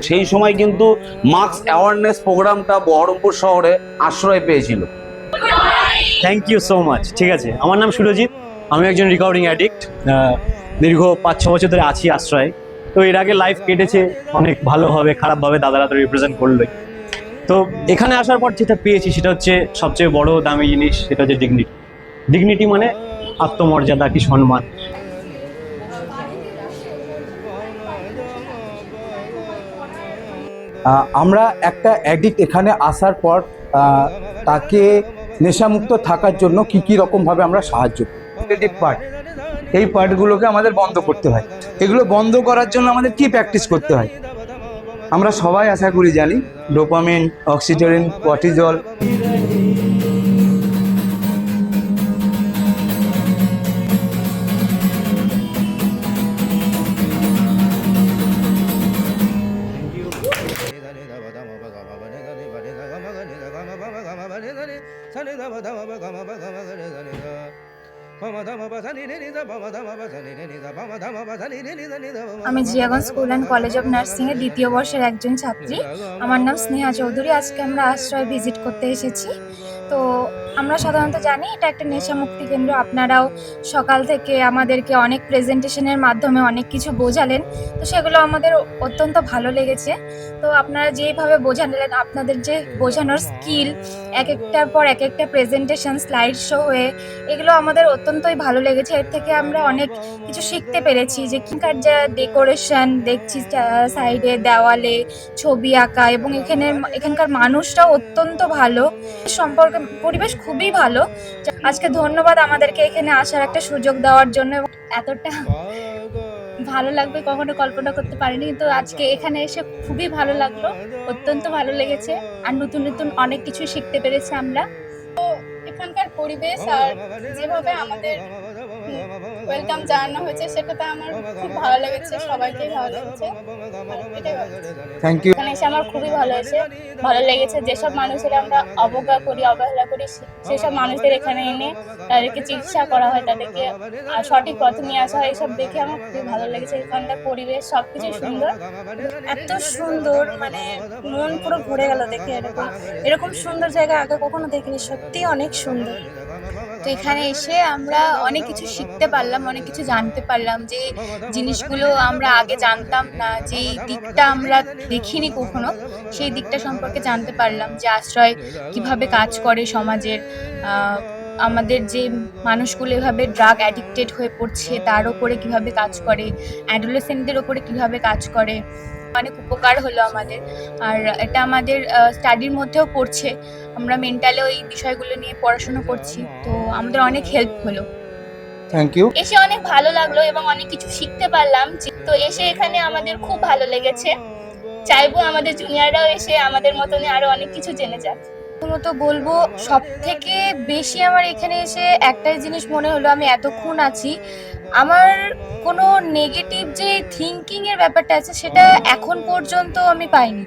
সেই সময় কিন্তু মাস্ক অ্যাওয়ারনেস প্রোগ্রামটা বহরমপুর শহরে আশ্রয় পেয়েছিল। Thank you so much. ঠিক আছে, আমার নাম সুরজিৎ, আমি একজন রিকভারিং অ্যাডিক্ট। দীর্ঘ 5-6 বছর ধরে আছি আশ্রয়ে। তো এর আগে লাইফ কেটেছে অনেক ভালোভাবে, খারাপভাবে, দাদারা তো রিপ্রেজেন্ট করলোই। তো এখানে আসার পর যেটা পেয়েছি সেটা হচ্ছে সবচেয়ে বড় দামি জিনিস, সেটা হচ্ছে ডিগনিটি। ডিগনিটি মানে আত্মমর্যাদা, কি সম্মান। আমরা একটা অ্যাডিক্ট এখানে আসার পর তাকে নেশামুক্ত থাকার জন্য কি কি রকমভাবে আমরা সাহায্য করি। পার্ট, এই পার্টগুলোকে আমাদের বন্ধ করতে হয়। এগুলো বন্ধ করার জন্য আমাদের কি প্র্যাকটিস করতে হয় আমরা সবাই আশা করি জানি। Dopamine, oxytocin, cortisol. আমি Jiaganj School and College of Nursing এর দ্বিতীয় বর্ষের একজন ছাত্রী। আমার নাম স্নেহা চৌধুরী। আজকে আমরা আশ্রয় ভিজিট করতে এসেছি। তো আমরা সাধারণত জানি এটা একটা নেশা মুক্তি কেন্দ্র। আপনারাও সকাল থেকে আমাদেরকে অনেক প্রেজেন্টেশনের মাধ্যমে অনেক কিছু বোঝালেন, তো সেগুলো আমাদের অত্যন্ত ভালো লেগেছে। তো আপনারা যেভাবে বোঝালেন, আপনাদের যে বোঝানোর স্কিল, এক একটার পর এক একটা প্রেজেন্টেশন, স্লাইড শো হয়ে, এগুলো আমাদের অত্যন্তই ভালো লেগেছে। এর থেকে আমরা অনেক কিছু শিখতে পেরেছি যে কিংকার যা ডেকোরেশন দেখছি সাইডে, দেওয়ালে ছবি আঁকা, এবং এখানকার মানুষটাও অত্যন্ত ভালো, সম্পর্কে পরিবেশ খুবই ভালো। আজকে ধন্যবাদ আমাদেরকে এখানে আসার একটা সুযোগ দেওয়ার জন্য। এবং এতটা ভালো লাগবে কখনো কল্পনা করতে পারিনি, কিন্তু আজকে এখানে এসে খুবই ভালো লাগলো, অত্যন্ত ভালো লেগেছে। আর নতুন নতুন অনেক কিছু শিখতে পেরেছি আমরা। তো এখানকার পরিবেশ আর যেভাবে আমাদের ওয়েলকাম জানানো হয়েছে সেটাতে আমার খুব ভালো লেগেছে, সবাইকেই ভালো লেগেছে। Thank you. এখানে এসে আমার খুবই ভালো লেগেছে। যেসব মানুষের আমরা অবজ্ঞা করি, অবহেলা করি, সেসব মানুষদের এখানে এনে তাদেরকে চিকিৎসা করা হয়, তাদেরকে সঠিক পথে নিয়ে আসা হয়, এসব দেখে আমার খুবই ভালো লেগেছে। এখানকার পরিবেশ সবকিছু সুন্দর, এত সুন্দর, মানে মন পুরো ভরে গেল দেখে। এরকম সুন্দর জায়গা আগে কখনো দেখিনি, সত্যি অনেক সুন্দর। তো এখানে এসে আমরা অনেক কিছু শিখতে পারলাম, অনেক কিছু জানতে পারলাম, যে জিনিসগুলো আমরা আগে জানতাম না, যে দিকটা আমরা দেখিনি কখনো, সেই দিকটা সম্পর্কে জানতে পারলাম, যে আশ্রয় কিভাবে কাজ করে সমাজের। আমাদের যে মানুষগুলো এভাবে ড্রাগ অ্যাডিক্টেড হয়ে পড়ছে তার ওপরে কিভাবে কাজ করে, অ্যাডোলেসেন্টদের ওপরে কিভাবে কাজ করে, অনেক উপকার হলো আমাদের। আর এটা আমাদের স্টাডির মধ্যেও পড়ছে, আমরা মেন্টালেও এই বিষয়গুলো নিয়ে পড়াশোনা করছি, তো আমাদের অনেক হেল্প হলো। Thank you. এসে অনেক ভালো লাগলো এবং অনেক কিছু শিখতে পারলাম। তো এসে এখানে আমাদের খুব ভালো লেগেছে। চাইবো আমাদের জুনিয়ররাও এসে আমাদের মতনই আরো অনেক কিছু জেনে যাক। প্রথমত বলবো, সব থেকে বেশি আমার এখানে এসে একটাই জিনিস মনে হলো, আমি এতক্ষণ আছি, আমার কোনো নেগেটিভ যে থিঙ্কিং এর ব্যাপারটা আছে সেটা এখন পর্যন্ত আমি পাইনি।